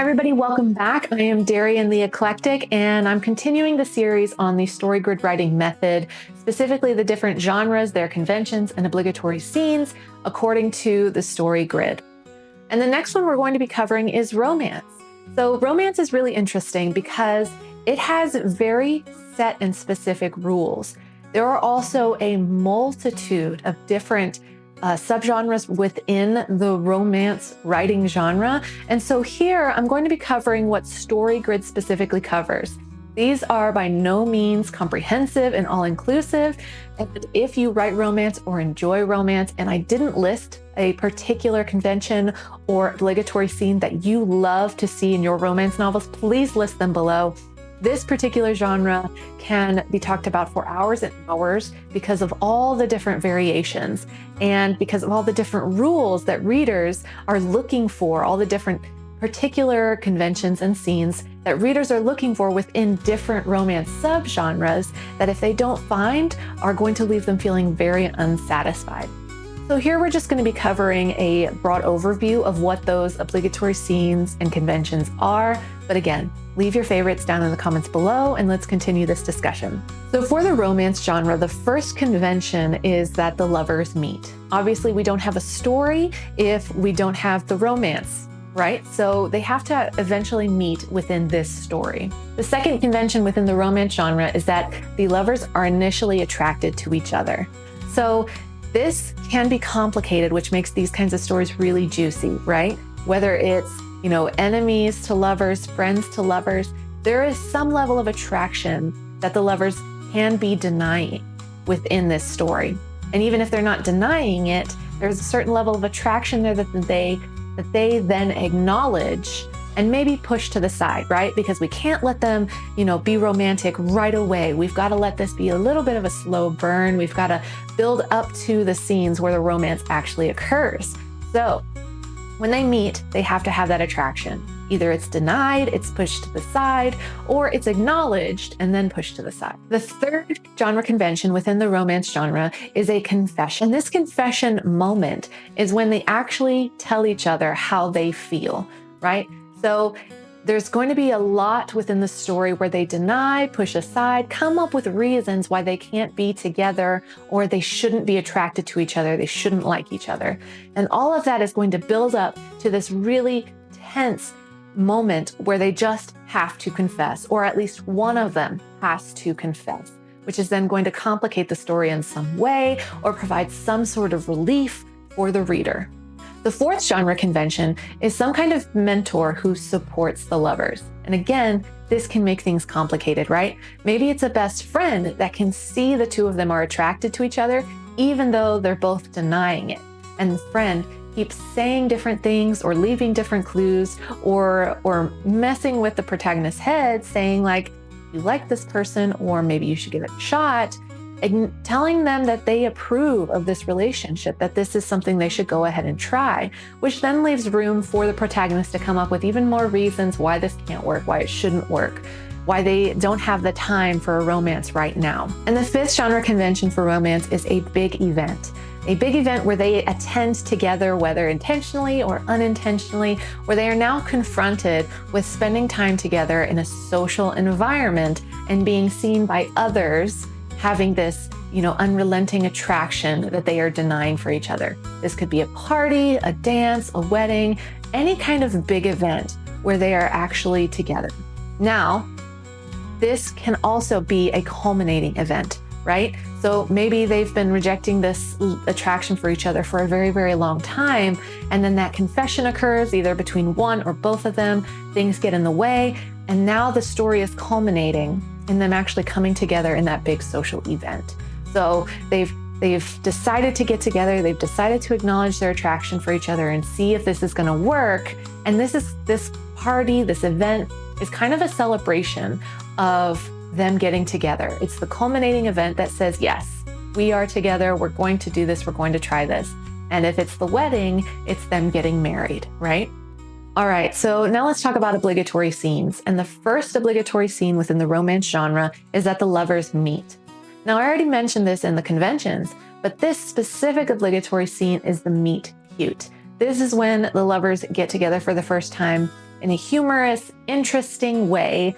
everybody, welcome back. I am Darian the Eclectic, and I'm continuing the series on the story grid writing method, specifically the different genres, their conventions, and obligatory scenes according to the story grid. And the next one we're going to be covering is romance. So romance is really interesting because it has very set and specific rules. There are also a multitude of different subgenres within the romance writing genre. And so here I'm going to be covering what story grid specifically covers. These are by no means comprehensive and all-inclusive. And if you write romance or enjoy romance, and I didn't list a particular convention or obligatory scene that you love to see in your romance novels, please list them below. This particular genre can be talked about for hours and hours because of all the different variations and because of all the different rules that readers are looking for, all the different particular conventions and scenes that readers are looking for within different romance subgenres that if they don't find are going to leave them feeling very unsatisfied. So here we're just going to be covering a broad overview of what those obligatory scenes and conventions are. But again, leave your favorites down in the comments below and let's continue this discussion. So for the romance genre, the first convention is that the lovers meet. Obviously, we don't have a story if we don't have the romance, right? So they have to eventually meet within this story. The second convention within the romance genre is that the lovers are initially attracted to each other. So this can be complicated, which makes these kinds of stories really juicy, right? Whether it's, enemies to lovers, friends to lovers, there is some level of attraction that the lovers can be denying within this story. And even if they're not denying it, there's a certain level of attraction there that they then acknowledge and maybe push to the side, right? Because we can't let them, be romantic right away. We've got to let this be a little bit of a slow burn. We've got to build up to the scenes where the romance actually occurs. So when they meet, they have to have that attraction. Either it's denied, it's pushed to the side, or it's acknowledged and then pushed to the side. The third genre convention within the romance genre is a confession. This confession moment is when they actually tell each other how they feel, right? So there's going to be a lot within the story where they deny, push aside, come up with reasons why they can't be together or they shouldn't be attracted to each other, they shouldn't like each other. And all of that is going to build up to this really tense moment where they just have to confess, or at least one of them has to confess, which is then going to complicate the story in some way or provide some sort of relief for the reader. The fourth genre convention is some kind of mentor who supports the lovers. And again, this can make things complicated, right? Maybe it's a best friend that can see the two of them are attracted to each other, even though they're both denying it. And the friend keeps saying different things or leaving different clues or messing with the protagonist's head, saying like, you like this person, or maybe you should give it a shot. Telling them that they approve of this relationship, that this is something they should go ahead and try, which then leaves room for the protagonist to come up with even more reasons why this can't work, why it shouldn't work, why they don't have the time for a romance right now. And the fifth genre convention for romance is a big event. A big event where they attend together, whether intentionally or unintentionally, where they are now confronted with spending time together in a social environment and being seen by others having this, unrelenting attraction that they are denying for each other. This could be a party, a dance, a wedding, any kind of big event where they are actually together. Now, this can also be a culminating event, right? So maybe they've been rejecting this attraction for each other for a very, very long time. And then that confession occurs either between one or both of them. Things get in the way. And now the story is culminating in them actually coming together in that big social event. So they've decided to get together. They've decided to acknowledge their attraction for each other and see if this is going to work. And this party, this event is kind of a celebration of them getting together. It's the culminating event that says, yes, we are together. We're going to do this. We're going to try this. And if it's the wedding, it's them getting married, right? All right, so now let's talk about obligatory scenes. And the first obligatory scene within the romance genre is that the lovers meet. Now, I already mentioned this in the conventions, but this specific obligatory scene is the meet cute. This is when the lovers get together for the first time in a humorous, interesting way.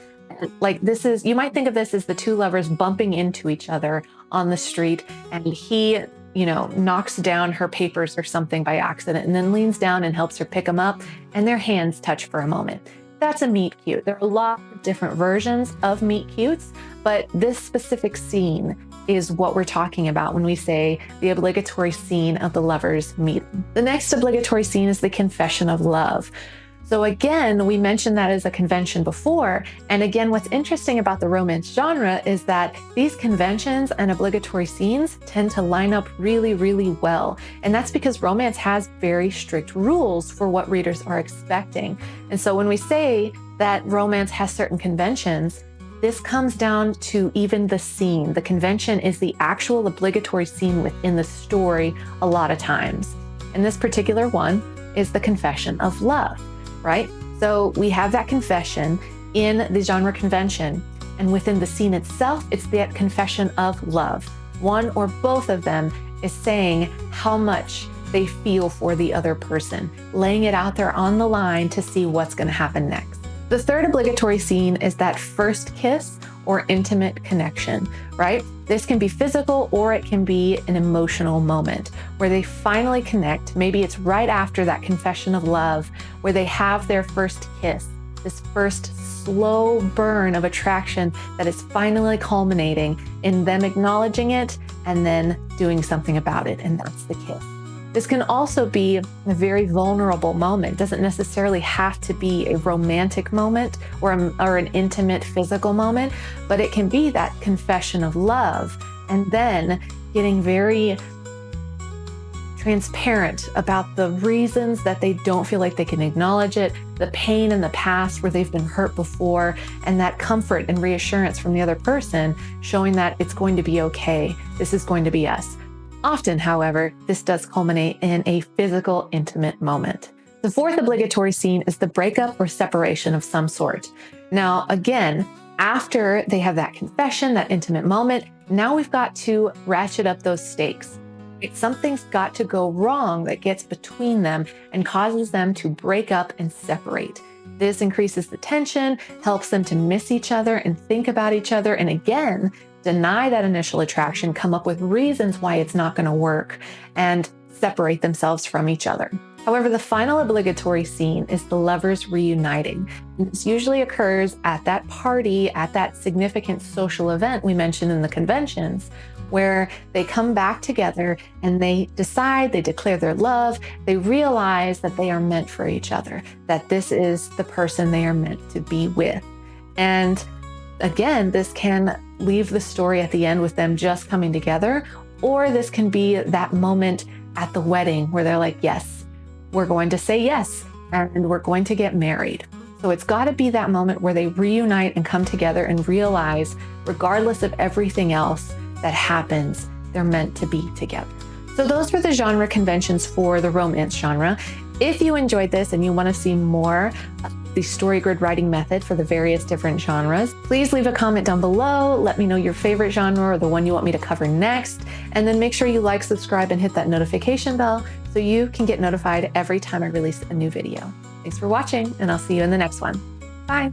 Like you might think of this as the two lovers bumping into each other on the street, and he, knocks down her papers or something by accident and then leans down and helps her pick them up, and their hands touch for a moment. That's a meet cute. There are a lot of different versions of meet cutes, but this specific scene is what we're talking about when we say the obligatory scene of the lovers meeting. The next obligatory scene is the confession of love. So again, we mentioned that as a convention before. And again, what's interesting about the romance genre is that these conventions and obligatory scenes tend to line up really, really well. And that's because romance has very strict rules for what readers are expecting. And so when we say that romance has certain conventions, this comes down to even the scene. The convention is the actual obligatory scene within the story a lot of times. And this particular one is the confession of love. Right? So we have that confession in the genre convention, and within the scene itself, it's that confession of love. One or both of them is saying how much they feel for the other person, laying it out there on the line to see what's going to happen next. The third obligatory scene is that first kiss or intimate connection, right? This can be physical or it can be an emotional moment where they finally connect. Maybe it's right after that confession of love where they have their first kiss, this first slow burn of attraction that is finally culminating in them acknowledging it and then doing something about it, and that's the kiss. This can also be a very vulnerable moment. It doesn't necessarily have to be a romantic moment or an intimate physical moment, but it can be that confession of love and then getting very transparent about the reasons that they don't feel like they can acknowledge it, the pain in the past where they've been hurt before, and that comfort and reassurance from the other person showing that it's going to be okay. This is going to be us. Often, however, this does culminate in a physical, intimate moment. The fourth obligatory scene is the breakup or separation of some sort. Now, again, after they have that confession, that intimate moment, now we've got to ratchet up those stakes. Something's got to go wrong that gets between them and causes them to break up and separate. This increases the tension, helps them to miss each other and think about each other, and again, deny that initial attraction, come up with reasons why it's not going to work, and separate themselves from each other. However, the final obligatory scene is the lovers reuniting. And this usually occurs at that party, at that significant social event we mentioned in the conventions, where they come back together and they decide, they declare their love, they realize that they are meant for each other, that this is the person they are meant to be with. And again, this can leave the story at the end with them just coming together, or this can be that moment at the wedding where they're like, yes, we're going to say yes, and we're going to get married. So it's got to be that moment where they reunite and come together and realize, regardless of everything else that happens, they're meant to be together. So those were the genre conventions for the romance genre. If you enjoyed this and you want to see more of the story grid writing method for the various different genres, please leave a comment down below. Let me know your favorite genre or the one you want me to cover next. And then make sure you like, subscribe, and hit that notification bell so you can get notified every time I release a new video. Thanks for watching, and I'll see you in the next one. Bye.